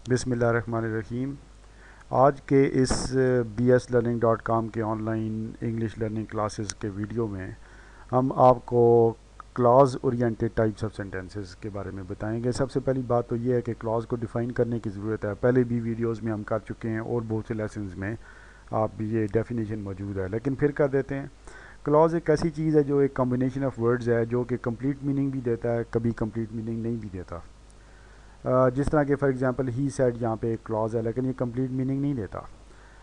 बिस्मिल्लाहिर्रहमानिर्रहीम। आज के इस bslearning.com के ऑनलाइन इंग्लिश लर्निंग क्लासेस के वीडियो में हम आपको clause oriented types of sentences के बारे में बताएंगे। सबसे पहली बात तो ये है कि क्लॉज को डिफ़ाइन करने की ज़रूरत है। पहले भी वीडियोस में हम कर चुके हैं और बहुत से लेसन्स में आप ये डेफिनेशन मौजूद है, लेकिन फिर कर देते हैं। क्लॉज एक ऐसी चीज़ है जो एक कॉम्बिनेशन ऑफ वर्ड्स है जो कि कंप्लीट मीनिंग भी देता है, कभी कंप्लीट मीनिंग नहीं भी देता। जिस तरह के फॉर एग्जांपल ही सेड यहाँ पे एक क्लॉज है, लेकिन ये कंप्लीट मीनिंग नहीं देता।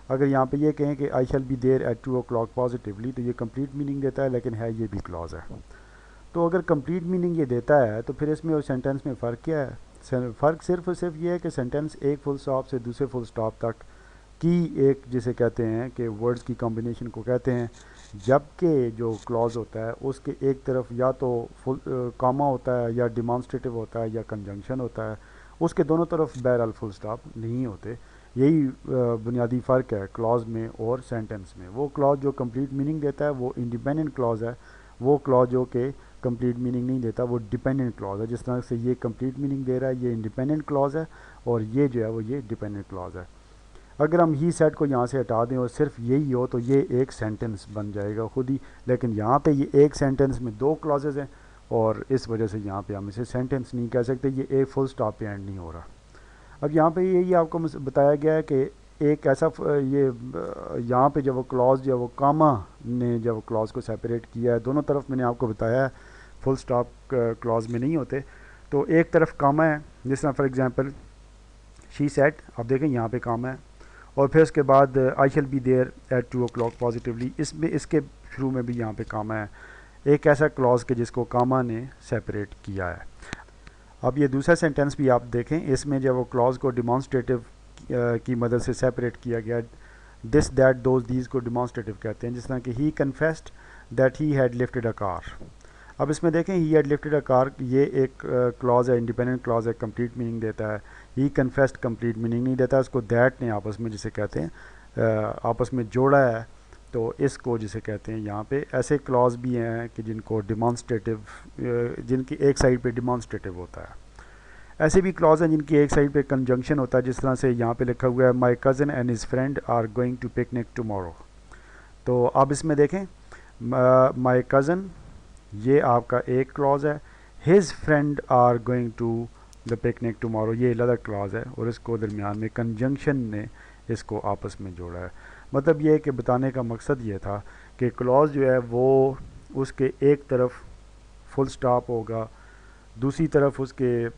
अगर यहाँ पे ये कहें कि I shall be there at 2 o'clock positively, तो ये कंप्लीट मीनिंग देता है, लेकिन है ये भी क्लॉज है। तो अगर कंप्लीट मीनिंग ये देता है तो फिर इसमें और सेंटेंस में फ़र्क क्या है? फ़र्क सिर्फ और सिर्फ ये है कि सेंटेंस एक फुल स्टॉप से दूसरे फुल स्टॉप तक की एक जिसे कहते हैं कि वर्ड्स की कॉम्बिनेशन को कहते हैं, जबकि जो क्लॉज होता है उसके एक तरफ या तो फुल कॉमा होता है, या डिमॉन्स्ट्रेटिव होता है, या कंजंक्शन होता है। उसके दोनों तरफ बहरहाल फुल स्टॉप नहीं होते। यही बुनियादी फ़र्क है क्लॉज में और सेंटेंस में। वो क्लॉज जो कंप्लीट मीनिंग देता है वो इंडिपेंडेंट क्लॉज है, वो क्लॉज जो कि कंप्लीट मीनिंग नहीं देता वो डिपेंडेंट क्लॉज है। जिस तरह से ये कंप्लीट मीनिंग दे रहा है ये इंडिपेंडेंट क्लॉज है, और ये जो है वो ये डिपेंडेंट क्लॉज है। अगर हम ही सेट को यहाँ से हटा दें और सिर्फ यही हो तो ये एक सेंटेंस बन जाएगा खुद ही, लेकिन यहाँ पे ये एक सेंटेंस में दो क्लॉजेज़ हैं और इस वजह से यहाँ पे हम इसे सेंटेंस नहीं कह सकते। ये एक फुल स्टॉप पे एंड नहीं हो रहा। अब यहाँ पे यही आपको बताया गया है कि एक ऐसा ये यहाँ पे जब वो क्लॉज जब वो कामा ने जब क्लॉज को सेपरेट किया है, दोनों तरफ मैंने आपको बताया है फुल स्टॉप क्लॉज में नहीं होते। तो एक तरफ कामा है, जिस तरह फॉर एग्जांपल शी सेड, आप देखें यहाँ पे कामा है, और फिर उसके बाद I shall be there at 2 o'clock positively, इसमें इसके शुरू में भी यहाँ पे कामा है। एक ऐसा क्लॉज के जिसको कामा ने सेपरेट किया है। अब ये दूसरा सेंटेंस भी आप देखें, इसमें जब वो क्लॉज को डिमॉन्स्ट्रेटिव की मदद से सेपरेट किया गया, दिस दैट दोज दीज को डिमॉन्स्ट्रेटिव कहते हैं। जिस तरह कि he confessed that he had lifted a car. अब इसमें देखें he had lifted a car, ये एक क्लॉज है, इंडिपेंडेंट क्लॉज है, कंप्लीट मीनिंग देता है। ही कन्फेस्ड कंप्लीट मीनिंग नहीं देता, उसको दैट ने आपस में जिसे कहते हैं आपस में जोड़ा है, तो इसको जिसे कहते हैं यहाँ पे ऐसे क्लॉज भी हैं कि जिनको डिमॉन्स्ट्रेटिव जिनकी एक साइड पे डिमॉन्स्ट्रेटिव होता है। ऐसे भी क्लॉज हैं जिनकी एक साइड पे कंजंक्शन होता है, जिस तरह से यहाँ पे लिखा हुआ है my cousin and his friend are going to picnic tomorrow. तो अब इसमें देखें माई कज़न ये आपका एक क्लॉज है, his friend are going to the picnic tomorrow ये अलग क्लॉज है, और इसको दरमियान में कंजंक्शन ने इसको आपस में जोड़ा है। मतलब ये है कि बताने का मकसद ये था कि क्लॉज जो है वो उसके एक तरफ फुल स्टॉप होगा, दूसरी तरफ उसके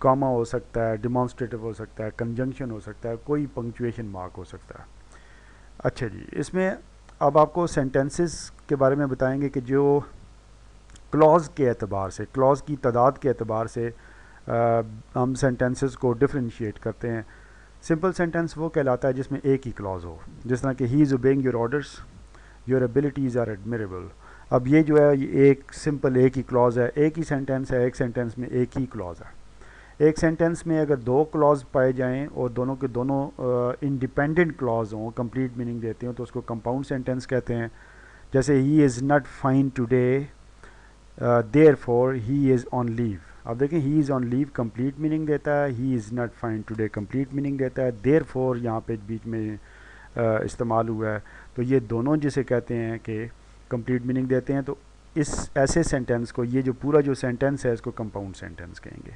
कॉमा हो सकता है, डिमॉन्स्ट्रेटिव हो सकता है, कंजंक्शन हो सकता है, कोई पंक्चुएशन मार्क हो सकता है। अच्छा जी, इसमें अब आपको सेंटेंसेस के बारे में बताएंगे कि जो क्लॉज के एतबार से, क्लॉज की तादाद के एतबार से हम सेंटेंसेस को डिफ्रेंशिएट करते हैं। सिंपल सेंटेंस वो कहलाता है जिसमें एक ही क्लॉज हो, जिस तरह कि he is obeying your orders, your abilities are admirable. अब ये जो है ये एक सिंपल एक ही क्लॉज है, एक ही सेंटेंस है, एक सेंटेंस में एक ही क्लॉज है। एक सेंटेंस में अगर दो क्लॉज पाए जाएं और दोनों के दोनों इंडिपेंडेंट क्लॉज हों, कंप्लीट मीनिंग देते हो, तो उसको कंपाउंड सेंटेंस कहते हैं। जैसे he is not fine today therefore he is on leave. अब देखें he is on leave complete meaning देता है, he is not fine today complete meaning देता है, देयर फॉर यहाँ पे बीच में इस्तेमाल हुआ है। तो ये दोनों जिसे कहते हैं कि कंप्लीट मीनिंग देते हैं, तो इस ऐसे सेंटेंस को, ये जो पूरा जो सेंटेंस है इसको कंपाउंड सेंटेंस कहेंगे।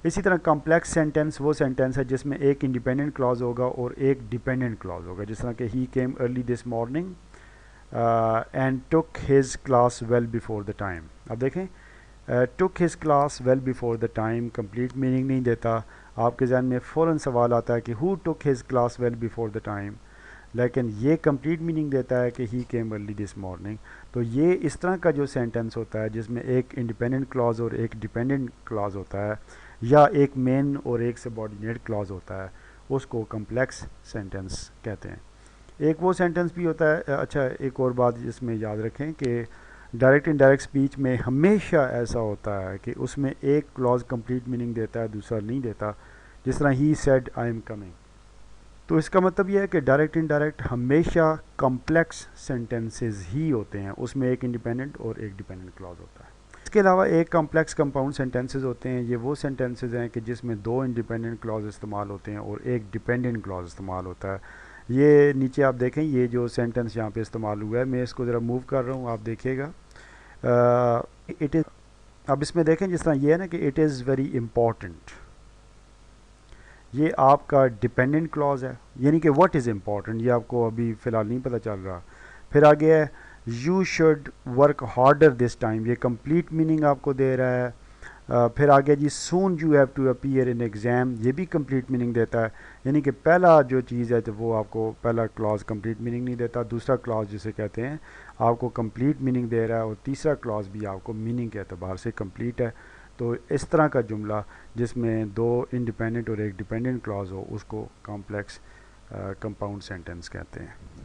इसी तरह कॉम्प्लेक्स सेंटेंस वो सेंटेंस है जिसमें एक इंडिपेंडेंट क्लॉज होगा और एक डिपेंडेंट क्लॉज होगा। जिस तरह कि he came early this morning and took his class well before the time. अब देखें took his class well before the time complete meaning नहीं देता। आपके जहन में फ़ौरन सवाल आता है कि who took his class well before the time, लेकिन ये कंप्लीट मीनिंग देता है कि he came early this morning. तो ये इस तरह का जो सेंटेंस होता है जिसमें एक इंडिपेंडेंट क्लॉज और एक डिपेंडेंट क्लॉज होता है, या एक मेन और एक सबऑर्डिनेट क्लॉज होता है, उसको कम्प्लेक्स सेंटेंस कहते हैं। एक वो सेंटेंस भी होता है, अच्छा एक और बात जिसमें याद रखें कि डायरेक्ट इनडायरेक्ट स्पीच में हमेशा ऐसा होता है कि उसमें एक क्लॉज कंप्लीट मीनिंग देता है, दूसरा नहीं देता। जिस तरह he said I am coming, तो इसका मतलब यह है कि डायरेक्ट इनडायरेक्ट हमेशा कॉम्प्लेक्स सेंटेंसेस ही होते हैं, उसमें एक इंडिपेंडेंट और एक डिपेंडेंट क्लॉज होता है। کے علاوہ ایک کمپلیکس کمپاؤنڈ سینٹینسز ہوتے ہیں. یہ وہ سینٹینسز ہیں کہ جس میں دو انڈیپینڈنٹ کلاز استعمال ہوتے ہیں اور ایک ڈیپینڈنٹ کلاز استعمال ہوتا ہے. یہ نیچے آپ دیکھیں یہ جو سینٹینس یہاں پہ استعمال ہوا ہے, میں اس کو ذرا موو کر رہا ہوں, آپ دیکھیے گا. اٹ از, اب اس میں دیکھیں جس طرح یہ ہے نا کہ اٹ از ویری امپورٹنٹ, یہ آپ کا ڈیپینڈنٹ کلاز ہے, یعنی کہ واٹ از امپورٹنٹ یہ آپ کو ابھی فی الحال نہیں پتہ چل رہا. پھر آگے ہے you should work harder this time, یہ کمپلیٹ میننگ آپ کو دے رہا ہے. پھر آگے جی soon you have to appear in exam, یہ بھی کمپلیٹ میننگ دیتا ہے. یعنی کہ پہلا جو چیز ہے تو وہ آپ کو پہلا کلاز کمپلیٹ میننگ نہیں دیتا, دوسرا کلاز جسے کہتے ہیں آپ کو کمپلیٹ میننگ دے رہا ہے, اور تیسرا کلاز بھی آپ کو میننگ کے اعتبار سے کمپلیٹ ہے. تو اس طرح کا جملہ جس میں دو انڈیپینڈنٹ اور ایک ڈیپینڈنٹ کلاز ہو اس کو کمپلیکس کمپاؤنڈ سینٹینس کہتے ہیں.